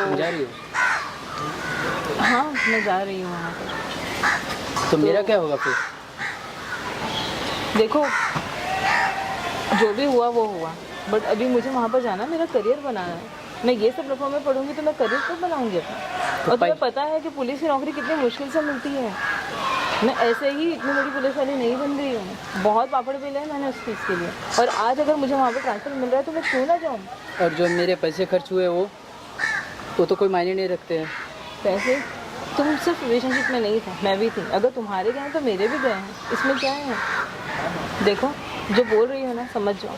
तुम जा रही हो? हाँ मैं जा रही हूँ वहाँ पर। तो मेरा क्या होगा फिर? देखो जो भी हुआ वो हुआ, बट अभी मुझे वहाँ पर जाना, मेरा करियर बनाना है। मैं ये सब रफों में पढ़ूंगी तो मैं करियर कब बनाऊंगी अपना? और तुम्हें पता है कि पुलिस की नौकरी कितनी मुश्किल से मिलती है। मैं ऐसे ही इतनी बड़ी पुलिस वाली नहीं बन रही हूँ, बहुत पापड़ बेले हैं मैंने उस चीज़ के लिए। और आज अगर मुझे वहाँ पर ट्रांसफ़र मिल रहा है तो मैं क्यों ना जाऊँ? और जो मेरे पैसे खर्च हुए वो तो कोई मायने नहीं रखते हैं। पैसे? तुम सिर्फ रिलेशनशिप में नहीं था, मैं भी थी। अगर तुम्हारे गए हैं तो मेरे भी गए हैं, इसमें क्या है? देखो जो बोल रही हो ना समझ जाओ,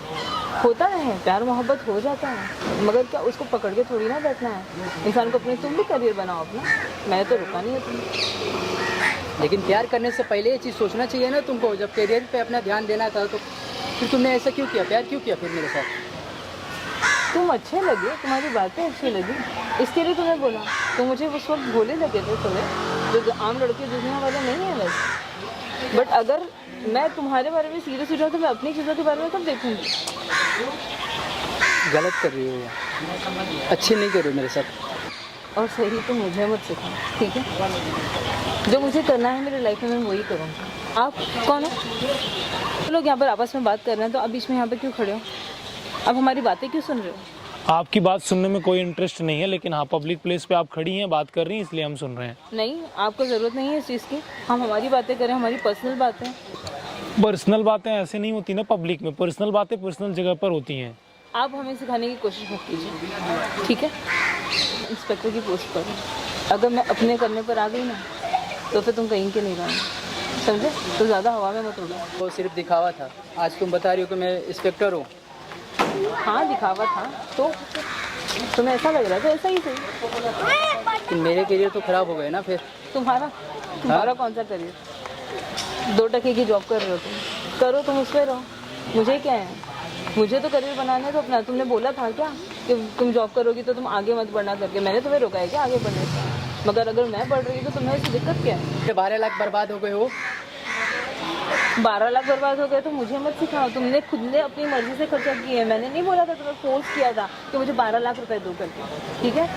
होता है प्यार मोहब्बत हो जाता है, मगर क्या उसको पकड़ के थोड़ी ना बैठना है। इंसान को अपने, तुम भी करियर बनाओ अपना, मैं तो रुका नहीं है तुम। लेकिन प्यार करने से पहले ये चीज़ सोचना चाहिए ना तुमको। जब करियर पे अपना ध्यान देना था तो फिर तुमने ऐसा क्यों किया? प्यार क्यों किया फिर मेरे साथ? तुम अच्छे लगे, तुम्हारी बातें अच्छी लगी, इसके लिए तुम्हें बोला। तो मुझे उस वक्त भोले लगे थे तुम्हें, जो आम लड़के दुनिया वाले नहीं है वैसे। बट अगर मैं तुम्हारे बारे में सीरियस हो जाऊँ तो मैं अपनी चीज़ों के बारे में कब देखूँगी? गलत कर रही हो, अच्छी नहीं कर रही हो मेरे साथ। और सही तो मुझे मत सिखाओ, ठीक है? जो मुझे करना है मेरी लाइफ में मैं वही करूँगी। आप कौन हो? लोग यहाँ पर आपस में बात कर रहे हैं तो अब बीच में यहाँ पर क्यों खड़े हो? अब हमारी बातें क्यों सुन रहे हो? आपकी बात सुनने में कोई इंटरेस्ट नहीं है, लेकिन हाँ पब्लिक प्लेस पे आप खड़ी हैं, बात कर रही हैं, इसलिए हम सुन रहे हैं। नहीं, आपको ज़रूरत नहीं है इस चीज़ की। हम हमारी बातें करें, हमारी पर्सनल बातें। पर्सनल बातें ऐसे नहीं होती ना पब्लिक में, पर्सनल बातें पर्सनल जगह पर होती हैं। आप हमें सिखाने की कोशिश मत कीजिए, ठीक है? इंस्पेक्टर की पोस्ट पर अगर मैं अपने करने पर आ गई ना तो फिर तुम कहीं के नहीं रहोगे, समझे? तो ज़्यादा हवा में मत उड़ो। वो सिर्फ दिखावा था। आज तुम बता रही हो कि मैं इंस्पेक्टर हूँ। हाँ दिखावा था तो तुम्हें ऐसा लग रहा था, ऐसा ही सही। कि मेरे करियर तो ख़राब हो गए ना फिर। तुम्हारा कौन सा करियर? 2 टके की जॉब कर रहे हो तुम, करो तुम, उस पर रहो, मुझे क्या है? मुझे तो करियर बनाना है तो अपना। तुमने बोला था क्या कि तुम जॉब करोगी तो तुम आगे मत बढ़ना करके? मैंने तुम्हें रोका है क्या आगे बढ़ने से? मगर अगर मैं बढ़ रही हूँ तो तुम्हें उससे दिक्कत क्या है? 12 लाख बर्बाद हो गए हो। 12 लाख बर्बाद हो गए तो मुझे मत सिखाओ। तुमने खुद ने अपनी मर्जी से खर्चा किया है, मैंने नहीं बोला था, तुम्हें फोर्स किया था कि मुझे 12 लाख रुपए दो करके, ठीक है?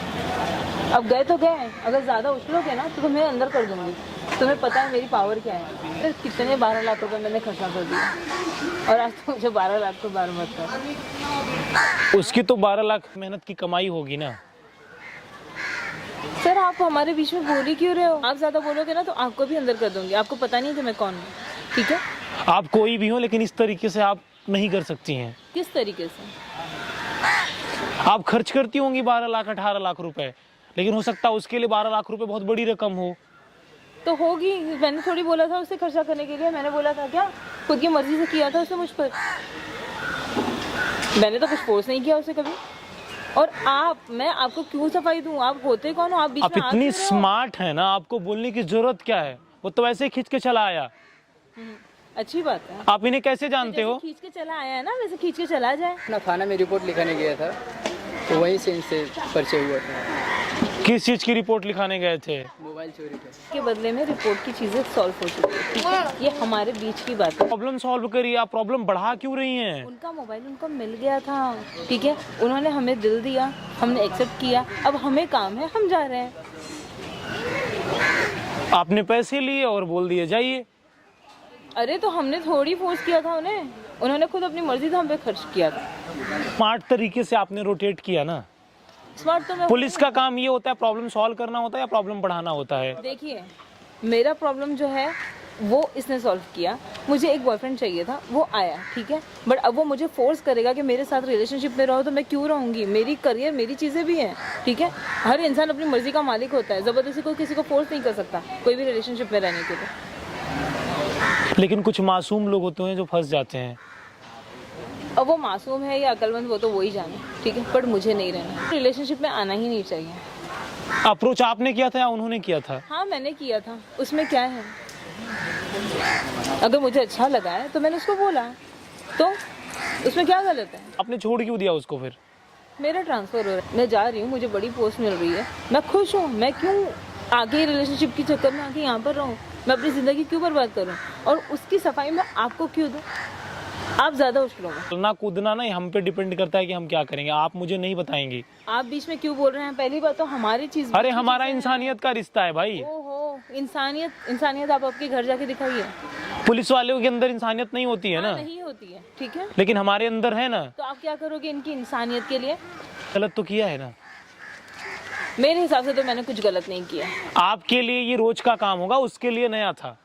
अब गए तो गए, अगर ज़्यादा उछलोगे ना तो तुम्हें अंदर कर दूंगी। तुम्हें पता है मेरी पावर क्या है। फिर कितने 12 लाख रुपए मैंने खर्चा कर दिया, और आज तो मुझे 12 लाख को बार मत कर। उसकी तो 12 लाख मेहनत की कमाई होगी ना। सर आप हमारे बीच में बोल ही क्यों रहे हो? आप ज़्यादा बोलोगे ना तो आपको भी अंदर कर दूंगी। आपको पता नहीं कि मैं कौन हूँ, ठीक है? आप कोई भी हो, लेकिन इस तरीके से आप नहीं कर सकती हैं। किस तरीके से? आप खर्च करती होंगी 12 लाख 18 लाख रुपए, लेकिन हो सकता है उसके लिए 12 लाख रुपए बहुत बड़ी रकम हो। तो होगी, मैंने थोड़ी बोला था उसे खर्चा करने के लिए। मैंने बोला था क्या? खुद की मर्जी से किया था उसने मुझ पर। मैंने तो कुछ फोर्स नहीं किया उसे कभी। और मैं आपको क्यों सफाई दूं? आप होते कौन हो? आप बीच आप में इतनी स्मार्ट है ना, आपको बोलने की जरूरत क्या है? वो तो वैसे ही खींच के चला आया। अच्छी बात है। आप इन्हें कैसे जानते हो? खींच के चला आया है ना, वैसे खींच के चला जाए। अपना थाना में रिपोर्ट लिखाने गया था तो वहीं से इनसे परिचय हुआ था। किस चीज की रिपोर्ट लिखाने गए थे? मोबाइल चोरी के बदले में रिपोर्ट की चीजें सॉल्व हो चुकी है, ठीक है? ये हमारे बीच की बात है। प्रॉब्लम सॉल्व करिए, आप प्रॉब्लम बढ़ा क्यों रही हैं? उनका मोबाइल उनको मिल गया था, ठीक है? उन्होंने हमें दिल दिया, हमने एक्सेप्ट किया, अब हमें काम है, हम जा रहे हैं। आपने पैसे लिए और बोल दिए जाइए। अरे तो हमने थोड़ी फोर्स किया था उन्हें, उन्होंने खुद अपनी मर्जी से हम पे खर्च किया था। स्मार्ट तरीके से आपने रोटेट किया ना। स्मार्ट तो मैं पुलिस का काम ये होता है प्रॉब्लम सॉल्व करना होता है या प्रॉब्लम बढ़ाना होता है? देखिए मेरा प्रॉब्लम जो है वो इसने सॉल्व किया। मुझे एक बॉयफ्रेंड चाहिए था, वो आया, ठीक है? बट अब वो मुझे फोर्स करेगा कि मेरे साथ रिलेशनशिप में रहो तो मैं क्यों रहूँगी? मेरी करियर, मेरी चीज़ें भी हैं, ठीक है? हर इंसान अपनी मर्जी का मालिक होता है, ज़बरदस्ती कोई किसी को फोर्स नहीं कर सकता कोई भी रिलेशनशिप में रहने के लिए। लेकिन कुछ मासूम लोग होते हैं जो फंस जाते हैं। अब वो मासूम है या अक्लमंद वो तो वही जाने, ठीक है? बट मुझे नहीं रहना, रिलेशनशिप में आना ही नहीं चाहिए। अप्रोच आपने किया था या उन्होंने किया था? हाँ मैंने किया था, उसमें क्या है? अगर मुझे अच्छा लगा है तो मैंने उसको बोला, तो उसमें क्या गलत है? आपने छोड़ क्यों दिया उसको फिर? मेरा ट्रांसफ़र हो रहा है, मैं जा रही हूँ, मुझे बड़ी पोस्ट मिल रही है, मैं खुश हूँ। मैं क्यों आगे रिलेशनशिप के चक्कर में आके यहाँ पर रहूँ? मैं अपनी ज़िंदगी क्यों बर्बाद करूँ? और उसकी सफाई मैं आपको क्यों दूँ? आप ज्यादा उछलो मत। चलना कूदना ना ये हम पे डिपेंड करता है कि हम क्या करेंगे, आप मुझे नहीं बताएंगी। आप बीच में क्यों बोल रहे हैं? पहली बात तो हमारी चीज, अरे हमारा इंसानियत का रिश्ता है भाई। ओहो, इंसानियत आप आपके घर जाके दिखाइए। पुलिस वालों के अंदर इंसानियत नहीं होती है ना? नहीं होती है, ठीक है, लेकिन हमारे अंदर है ना। तो आप क्या करोगे इनकी इंसानियत के लिए? गलत तो किया है ना? मेरे हिसाब से तो मैंने कुछ गलत नहीं किया। आपके लिए ये रोज का काम होगा, उसके लिए नया था।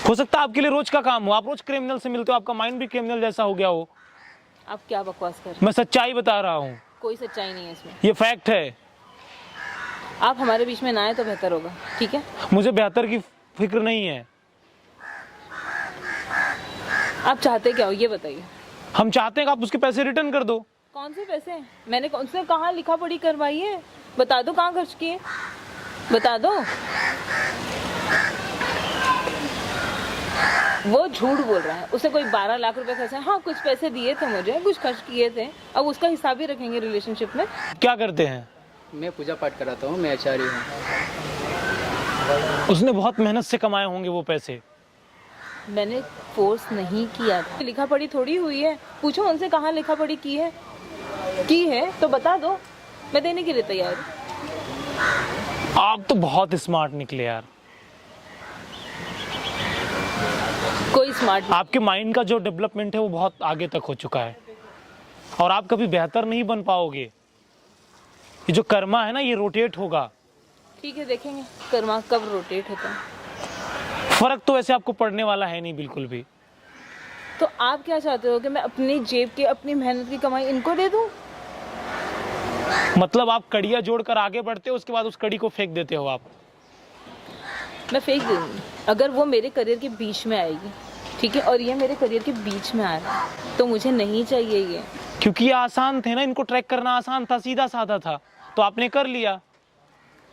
हो सकता है आपके लिए रोज का काम हो, आप रोज क्रिमिनल से मिलते हो, आपका माइंड भी क्रिमिनल जैसा हो गया हो। आप क्या बकवास कर रहे हैं? मैं सच्चाई बता रहा हूँ, कोई सच्चाई नहीं है इसमें, ये फैक्ट है। आप हमारे बीच में ना आए तो बेहतर होगा, ठीक है? मुझे बेहतर की फिक्र नहीं है। आप चाहते क्या हो ये बताइए। हम चाहते हैं कि आप उसके पैसे रिटर्न कर दो। कौन से पैसे? मैंने कौन से कहाँ लिखा पढ़ी करवाई है? बता दो कहाँ खर्च किए, बता दो। वो झूठ बोल रहा है, उसे कोई 12 लाख रुपए खर्च है। हाँ कुछ पैसे दिए थे मुझे, कुछ खर्च किए थे, अब उसका हिसाब ही रखेंगे रिलेशनशिप में। क्या करते हैं? मैं पूजा पाठ कराता हूँ, मैं आचार्य हूँ। उसने बहुत मेहनत से कमाए होंगे वो पैसे। मैंने फोर्स नहीं किया था, लिखा पढ़ी थोड़ी हुई है। पूछो उनसे कहाँ लिखा पढ़ी की है तो बता दो, मैं देने के लिए तैयार हूँ। आप तो बहुत स्मार्ट निकले यार। कोई स्मार्ट नहीं। आपके माइंड का जो डेवलपमेंट है वो बहुत आगे तक हो चुका है और आप कभी बेहतर नहीं बन पाओगे। ये जो कर्मा है ना ये रोटेट होगा। ठीक है, देखेंगे कर्मा कब रोटेट होता है। फर्क तो वैसे आपको पड़ने वाला है नहीं बिल्कुल भी। तो आप क्या चाहते हो कि मैं अपनी जेब की, अपनी मेहनत की कमाई इनको दे दूं? मतलब आप कड़िया जोड़कर आगे बढ़ते हो, उसके बाद उस कड़ी को फेंक देते हो आप। मैं फेंक दूंगी अगर वो मेरे करियर के बीच में आएगी, ठीक है? और ये मेरे करियर के बीच में आ रहा है तो मुझे नहीं चाहिए ये। क्योंकि ये आसान थे ना, इनको ट्रैक करना आसान था, सीधा साधा था, तो आपने कर लिया।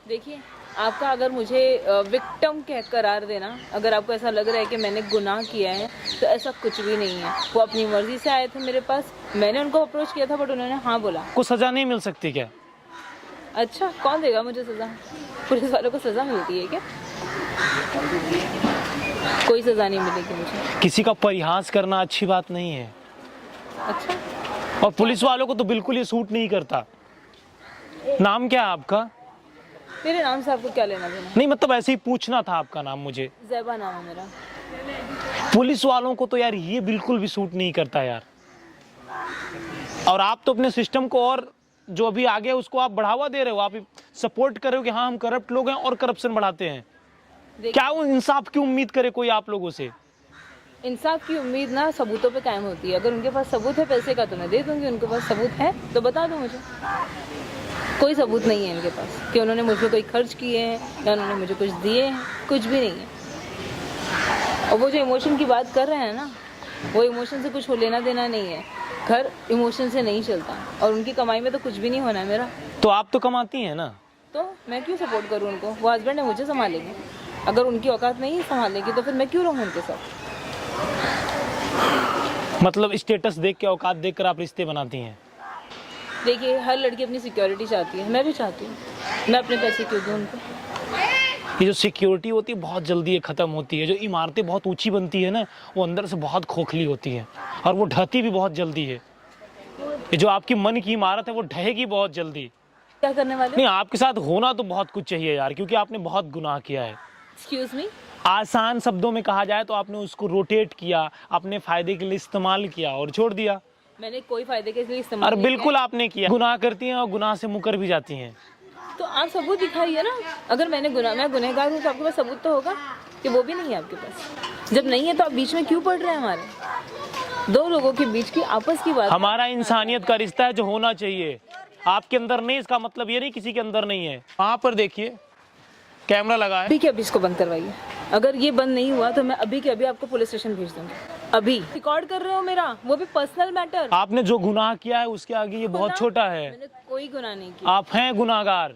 देखिए आपका अगर मुझे विक्टिम कह करार देना, अगर आपको ऐसा लग रहा है कि मैंने गुनाह किया है, तो ऐसा कुछ भी नहीं है। वो अपनी मर्जी से आए थे मेरे पास, मैंने उनको अप्रोच किया था बट उन्होंने हाँ बोला। को सजा नहीं मिल सकती क्या? अच्छा कौन देगा मुझे सजा? पुलिस वालों को सजा मिलती है क्या? कोई सजा नहीं मिलेगी मुझे। किसी का परिहास करना अच्छी बात नहीं है। अच्छा, और पुलिस वालों को तो बिल्कुल ये सूट नहीं करता। नाम क्या है आपका? मेरे नाम से आपको क्या लेना देना? नहीं मतलब ऐसे ही पूछना था आपका नाम मुझे। ज़ैबा नाम है मेरा। पुलिस वालों को तो यार ये बिल्कुल भी सूट नहीं करता यार। और आप तो अपने सिस्टम को और जो अभी आगे है उसको आप बढ़ावा दे रहे हो, आप सपोर्ट कर रहे हो कि हाँ हम करप्ट लोग हैं और करप्शन बढ़ाते हैं। क्या वो इंसाफ की उम्मीद करे कोई आप लोगों से? इंसाफ की उम्मीद ना सबूतों पे कायम होती है। अगर उनके पास सबूत है पैसे का तो मैं दे दूंगी, उनके पास सबूत है तो बता दो मुझे। कोई सबूत नहीं है इनके पास कि उन्होंने मुझ पर कोई खर्च किए हैं या उन्होंने मुझे कुछ दिए हैं, कुछ भी नहीं है। और वो जो इमोशन की बात कर रहे हैं ना, वो इमोशन से कुछ लेना देना नहीं है। घर इमोशन से नहीं चलता और उनकी कमाई में तो कुछ भी नहीं होना है मेरा। तो आप तो कमाती हैं ना, तो मैं क्यों सपोर्ट करूँ उनको? वो हस्बैंड है, मुझे संभालेंगे। अगर उनकी औकात नहीं संभालेगी तो फिर मैं क्यों रहूँ उनके साथ? मतलब स्टेटस देख के, औकात देख कर आप रिश्ते बनाती हैं। देखिए हर लड़की अपनी सिक्योरिटी चाहती है, मैं भी चाहती हूँ। मैं अपने पैसे क्यों दूँ उनको? ये जो सिक्योरिटी होती है बहुत जल्दी ख़त्म होती है। जो इमारतें बहुत ऊंची बनती है ना, वो अंदर से बहुत खोखली होती है और वो ढहती भी बहुत जल्दी है। ये जो आपकी मन की इमारत है वो ढहेगी बहुत जल्दी। क्या करने वाले? नहीं, आपके साथ होना तो बहुत कुछ चाहिए यार, क्योंकि आपने बहुत गुनाह किया है। Excuse me? आसान शब्दों में कहा जाए तो आपने उसको रोटेट किया, अपने फायदे के लिए इस्तेमाल किया और छोड़ दिया। मैंने कोई फायदे के लिए इस्तेमाल और नहीं बिल्कुल किया। आपने किया। गुनाह करती हैं और गुनाह से मुकर भी जाती हैं। तो आप सबूत दिखाइए ना। अगर मैं गुनहगार हूँ तो आपके पास सबूत तो होगा, कि वो भी नहीं है आपके पास। जब नहीं है तो आप बीच में क्यों पड़ रहे हैं? हमारे दो लोगों के बीच की आपस की बात। हमारा इंसानियत का रिश्ता है जो होना चाहिए। आपके अंदर नहीं, इसका मतलब ये नहीं किसी के अंदर नहीं है। वहाँ पर देखिए कैमरा लगा है। अभी के अभी इसको बंद करवाइए। अगर ये बंद नहीं हुआ तो मैं अभी के अभी आपको पुलिस स्टेशन भेज दूंगी। अभी रिकॉर्ड कर रहे हो मेरा, वो भी पर्सनल मैटर। आपने जो गुनाह किया है उसके आगे ये बहुत छोटा है। मैंने कोई गुनाह नहीं किया। आप हैं गुनाहगार।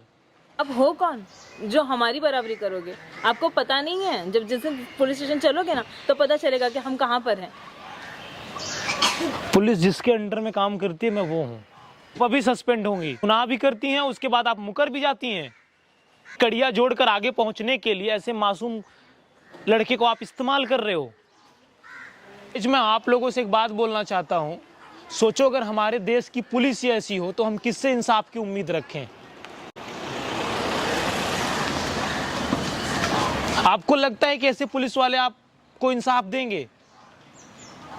अब हो कौन जो हमारी बराबरी करोगे? आपको पता नहीं है, जब जिस दिन पुलिस स्टेशन चलोगे ना तो पता चलेगा कि हम कहाँ पर हैं। पुलिस जिसके अंडर में काम करती है मैं वो हूँ। अभी सस्पेंड होंगी, गुनाह भी करती हैं, उसके बाद आप मुकर भी जाती हैं। कड़िया जोड़कर आगे पहुंचने के लिए ऐसे मासूम लड़के को आप इस्तेमाल कर रहे हो। मैं आप लोगों से एक बात बोलना चाहता हूँ, सोचो अगर हमारे देश की पुलिस ही ऐसी हो तो हम किससे इंसाफ की उम्मीद रखें। आपको लगता है कि ऐसे पुलिस वाले आपको इंसाफ देंगे?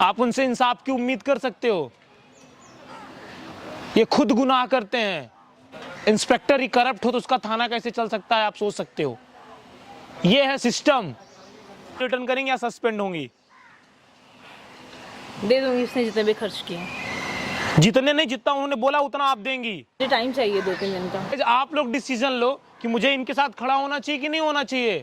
आप उनसे इंसाफ की उम्मीद कर सकते हो? ये खुद गुनाह करते हैं। इंस्पेक्टर ही करप्ट हो तो उसका थाना कैसे चल सकता है, आप सोच सकते हो। ये है सिस्टम। रिटर्न करेंगे या सस्पेंड होंगी? दे दूंगी उसने जितने भी खर्च किए। जितने नहीं, जितना उन्होंने बोला उतना आप देंगी। मुझे टाइम चाहिए 2-3 दिन का। आप लोग डिसीजन लो कि मुझे इनके साथ खड़ा होना चाहिए कि नहीं होना चाहिए।